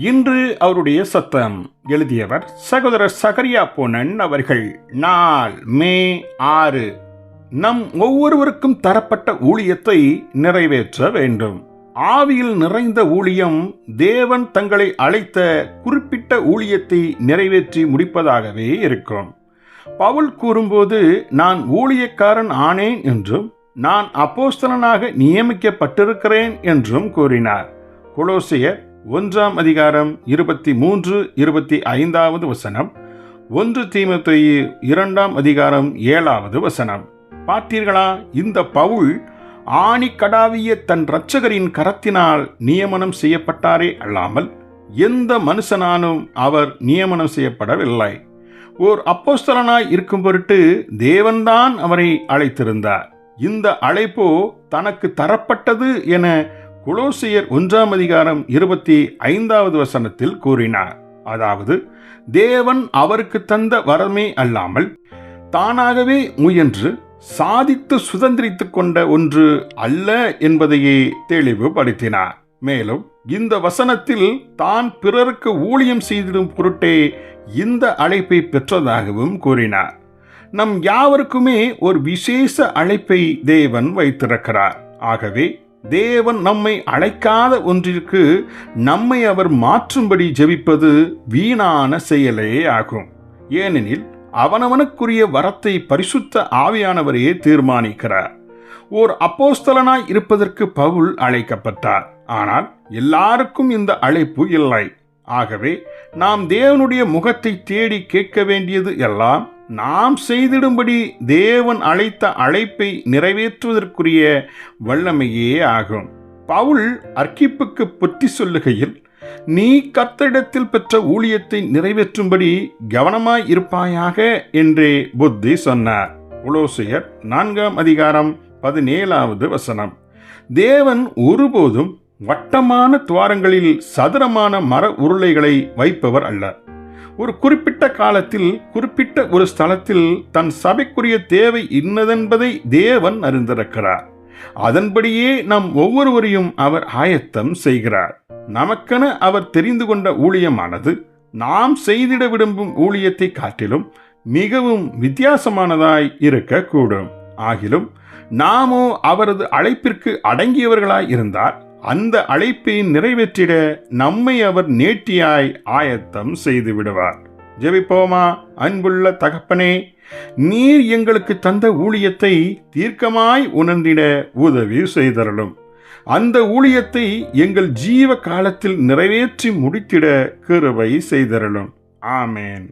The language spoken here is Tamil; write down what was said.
இன்று அவருடைய சத்தம். எழுதியவர் சகோதரர் சகரியா பொன்னன் அவர்கள். நாள் மே 6. நம் ஒவ்வொருவருக்கும் தரப்பட்ட ஊழியத்தை நிறைவேற்ற வேண்டும். ஆவியில் நிறைந்த ஊழியம் தேவன் தங்களை அழைத்த குறிப்பிட்ட ஊழியத்தை நிறைவேற்றி முடிப்பதாகவே இருக்கும். பவுல் கூறும்போது, நான் ஊழியக்காரன் ஆனேன் என்றும் நான் அப்போஸ்தலனாக நியமிக்கப்பட்டிருக்கிறேன் என்றும் கூறினார். கொலோசியர் 1 அதிகாரம் 23-25 வசனம், 1 தீமோத்தேயு 2 அதிகாரம் 7 வசனம். பார்த்தீர்களா? இந்த பவுல் ஆணிக்கடாவிய தன் இரட்சகரின் கரத்தினால் நியமனம் செய்யப்பட்டாரே அல்லாமல் எந்த மனுஷனாலும் அவர் நியமனம் செய்யப்படவில்லை. ஓர் அப்போஸ்தலனாய் இருக்கும் பொருட்டு தேவன்தான் அவரை அழைத்திருந்தார். இந்த அழைப்போ தனக்கு தரப்பட்டது என கொலோசியர் 1 அதிகாரம் 25 வசனத்தில் கூறினார். அதாவது, தேவன் அவருக்கு தந்த வரமே அல்லாமல் தானாகவே முயன்று சாதித்து சுதந்திரித்து கொண்ட ஒன்று அல்ல என்பதையே தெளிவுபடுத்தினார். மேலும் இந்த வசனத்தில் தான் பிறருக்கு ஊழியம் செய்திடும் பொருட்டே இந்த அழைப்பை பெற்றதாகவும் கூறினார். நம் யாவருக்குமே ஒரு விசேஷ அழைப்பை தேவன் வைத்திருக்கிறார். ஆகவே தேவன் நம்மை அழைக்காத ஒன்றிற்கு நம்மை அவர் மாற்றும்படி ஜெபிப்பது வீணான செயலே ஆகும். ஏனெனில் அவனவனுக்குரிய வரத்தை பரிசுத்த ஆவியானவரையே தீர்மானிக்கிறார். ஓர் அப்போஸ்தலனாய் இருப்பதற்கு பவுல் அழைக்கப்பட்டார். ஆனால் எல்லாருக்கும் இந்த அழைப்பு இல்லை. ஆகவே நாம் தேவனுடைய முகத்தை தேடி கேட்க வேண்டியது எல்லாம் நாம் செய்திடும்படி தேவன் அழைத்த அழைப்பை நிறைவேற்றுவதற்குரிய வல்லமையே ஆகும். பவுல் அர்க்கிப்புக்கு புத்தி சொல்லுகையில், நீ கர்த்தரிடத்தில் பெற்ற ஊழியத்தை நிறைவேற்றும்படி கவனமாய் இருப்பாயாக என்றே புத்தி சொன்னார். கொலோசியர் 4 அதிகாரம் 17 வசனம். தேவன் ஒருபோதும் வட்டமான துவாரங்களில் சதுரமான மர உருளைகளை வைப்பவர் அல்ல. ஒரு குறிப்பிட்ட காலத்தில் குறிப்பிட்ட ஒரு ஸ்தலத்தில் தன் சபைக்குரிய தேவை இன்னதென்பதை தேவன் அறிந்திருக்கிறார். அதன்படியே நம் ஒவ்வொருவரையும் அவர் ஆயத்தம் செய்கிறார். நமக்கென அவர் தெரிந்து கொண்ட ஊழியமானது நாம் செய்திட விரும்பும் ஊழியத்தை காட்டிலும் மிகவும் வித்தியாசமானதாய் இருக்கக்கூடும். ஆகிலும் நாமோ அவரது அழைப்பிற்கு அடங்கியவர்களாய் இருந்தால் அந்த அழைப்பை நிறைவேற்றிட நம்மை அவர் நேர்த்தியாய் ஆயத்தம் செய்து விடுவார். ஜெபிப்போமா? அன்புள்ள தகப்பனே, நீர் எங்களுக்கு தந்த ஊழியத்தை தீர்க்கமாய் உணர்ந்திட உதவி செய்தருளும். அந்த ஊழியத்தை எங்கள் ஜீவ காலத்தில் நிறைவேற்றி முடித்திட கிருபை செய்தருளும். ஆமேன்.